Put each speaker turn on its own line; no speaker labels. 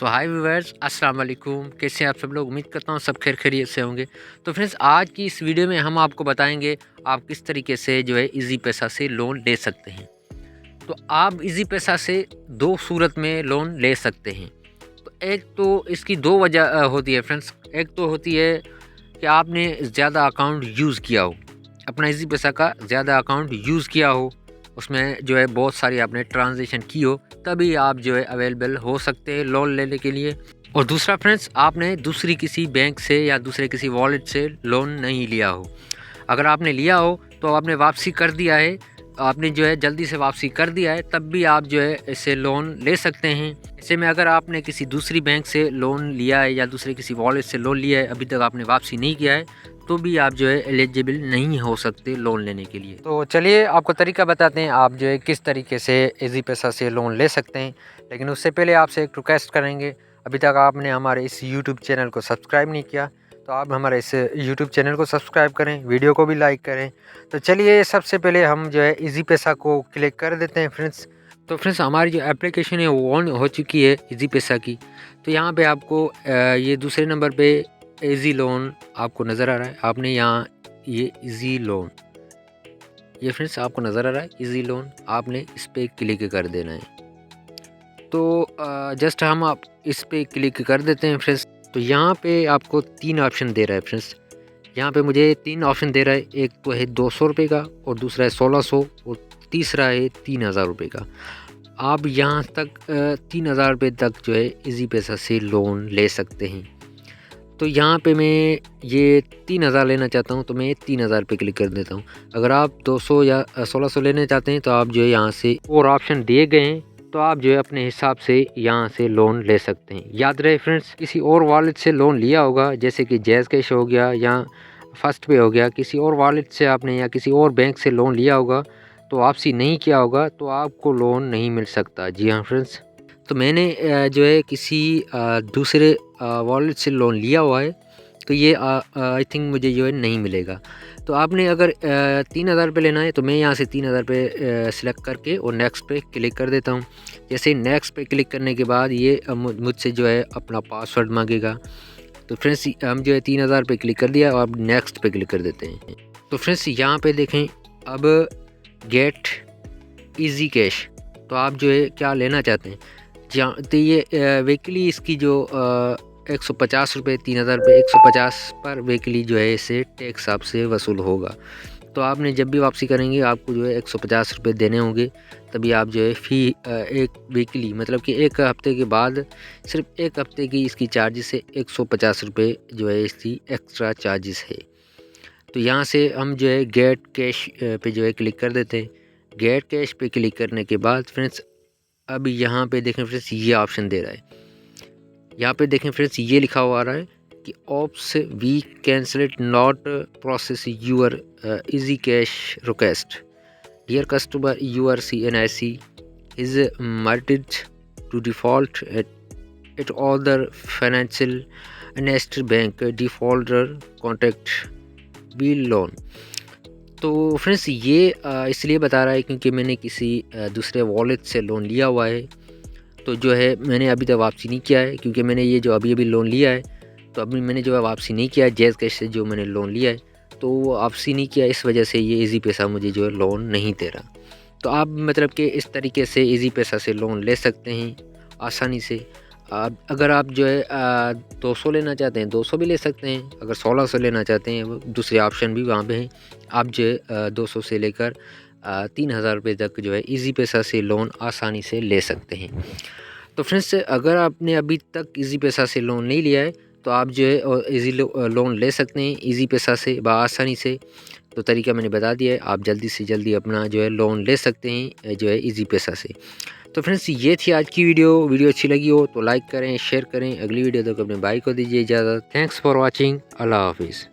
सो हाय viewers, अस्सलाम वालेकुम। कैसे हैं आप सब लोग? उम्मीद करता हूँ सब खैर खैरियत से होंगे। तो फ्रेंड्स, आज की इस वीडियो में हम आपको बताएंगे आप किस तरीके से जो है इजी पैसा से लोन ले सकते हैं। तो आप इजी पैसा से दो सूरत में लोन ले सकते हैं। तो एक तो इसकी दो वजह होती है फ्रेंड्स। एक तो होती है कि आपने ज़्यादा अकाउंट यूज़ किया हो, अपना इजी पैसा का ज़्यादा अकाउंट यूज़ किया हो, उसमें जो है बहुत सारी आपने ट्रांजेक्शन की हो, तभी आप जो है अवेलेबल हो सकते हैं लोन लेने के लिए। और दूसरा फ्रेंड्स, आपने दूसरी किसी बैंक से या दूसरे किसी वॉलेट से लोन नहीं लिया हो। अगर आपने लिया हो तो आपने वापसी कर दिया है, आपने जो है जल्दी से वापसी कर दिया है, तब भी आप जो है इससे लोन ले सकते हैं। ऐसे में अगर आपने किसी दूसरी बैंक से लोन लिया है या दूसरे किसी वॉलेट से लोन लिया है, अभी तक आपने वापसी नहीं किया है, तो भी आप जो है एलिजिबल नहीं हो सकते लोन लेने के लिए। तो चलिए आपको तरीका बताते हैं आप जो है किस तरीके से इजी पैसा से लोन ले सकते हैं। लेकिन उससे पहले आपसे एक रिक्वेस्ट करेंगे, अभी तक आपने हमारे इस यूट्यूब चैनल को सब्सक्राइब नहीं किया तो आप हमारे इस यूट्यूब चैनल को सब्सक्राइब करें, वीडियो को भी लाइक करें। तो चलिए सबसे पहले हम जो है इजी पैसा को क्लिक कर देते हैं फ्रेंड्स। तो फ्रेंड्स, हमारी जो एप्लीकेशन है वो ऑन हो चुकी है इजी पैसा की। तो यहाँ पे आपको ये दूसरे नंबर पे इजी लोन आपको नज़र आ रहा है। आपने यहाँ ये इजी लोन, ये फ्रेंड्स आपको नज़र आ रहा है इजी लोन, आपने इस पर क्लिक कर देना है। तो जस्ट हम आप इस पर क्लिक कर देते हैं फ्रेंड्स। तो यहाँ पे आपको तीन ऑप्शन दे रहा है फ्रेंड्स। यहाँ पे मुझे तीन ऑप्शन दे रहा है, एक तो है 200 रुपये का, और दूसरा है 1600, और तीसरा है 3000 रुपये का। आप यहाँ तक 3000 रुपये तक जो है इजी पैसा से लोन ले सकते हैं। तो यहाँ पे मैं ये 3000 लेना चाहता हूँ तो मैं 3000 पे क्लिक कर देता हूँ। अगर आप 200 या 1600 लेना चाहते हैं तो आप जो है यहाँ से और ऑप्शन दिए गए हैं, तो आप जो है अपने हिसाब से यहाँ से लोन ले सकते हैं। याद रहे फ्रेंड्स, किसी और वॉलेट से लोन लिया होगा, जैसे कि जैज़ कैश हो गया या फर्स्ट पे हो गया, किसी और वॉलेट से आपने या किसी और बैंक से लोन लिया होगा तो वापसी नहीं किया होगा, तो आपको लोन नहीं मिल सकता। जी हाँ फ्रेंड्स, तो मैंने जो है किसी दूसरे वॉलेट से लोन लिया हुआ है, तो ये आई थिंक मुझे जो है नहीं मिलेगा। तो आपने अगर 3000 रुपये लेना है तो मैं यहाँ से 3000 रुपये सिलेक्ट करके और नेक्स्ट पे क्लिक कर देता हूँ। जैसे नेक्स्ट पे क्लिक करने के बाद ये मुझसे जो है अपना पासवर्ड मांगेगा। तो फ्रेंड्स, हम जो है 3000 पे क्लिक कर दिया और अब नेक्स्ट पे क्लिक कर देते हैं। तो फ्रेंड्स, यहाँ पे देखें अब गेट इजी कैश, तो आप जो है क्या लेना चाहते हैं। जहाँ तो ये वीकली इसकी जो 150 रुपये, 3000 रुपये 150 पर वीकली जो है इसे टैक्स आपसे वसूल होगा। तो आपने जब भी वापसी करेंगे आपको जो है 150 रुपये देने होंगे, तभी आप जो है एक वीकली मतलब कि एक हफ़्ते के बाद सिर्फ एक हफ़्ते की इसकी चार्जेस है 150 रुपये जो है इसकी एक्स्ट्रा चार्जेस है। तो यहाँ से हम जो है गेट कैश पे जो है क्लिक कर देते हैं। गेट कैश पे क्लिक करने के बाद फ्रेंड्स, अब यहाँ पे देखें फ्रेंड्स, ये ऑप्शन दे रहा है। यहाँ पे देखें फ्रेंड्स, ये लिखा हुआ आ रहा है कि oops we cancelled not process your easy cash request dear customer your CNIC is marked to default at other financial institute bank defaulter contact bill loan. तो फ्रेंड्स, ये इसलिए बता रहा है क्योंकि मैंने किसी दूसरे वॉलेट से लोन लिया हुआ है, तो जो है मैंने अभी तक वापसी नहीं किया है। क्योंकि मैंने ये जो अभी लोन लिया है, तो अभी मैंने जो है वापसी नहीं किया है। जैज़ कैश से जो मैंने लोन लिया है तो वो वापसी नहीं किया, इस वजह से ये इजी पैसा मुझे जो है लोन नहीं दे रहा। तो आप मतलब कि इस तरीके से इजी पैसा से लोन ले सकते हैं आसानी से। अगर आप जो है 200 लेना चाहते हैं 200 भी ले सकते हैं, अगर 1600 लेना चाहते हैं दूसरे ऑप्शन भी वहाँ पे हैं। आप जो है 200 से लेकर 3000 रुपये तक जो है इजी पैसा से लोन आसानी से ले सकते हैं। तो फ्रेंड्स, अगर आपने अभी तक इजी पैसा से लोन नहीं लिया है तो आप जो है इजी लोन ले सकते हैं इजी पैसा से आसानी से। तो तरीका मैंने बता दिया है, आप जल्दी से जल्दी अपना जो है लोन ले सकते हैं जो है इजी पैसा से। तो फ्रेंड्स, ये थी आज की वीडियो अच्छी लगी हो तो लाइक करें, शेयर करें। अगली वीडियो तक अपने भाई को दीजिए इजाज़त। Thanks for watching. अल्लाह हाफिज़।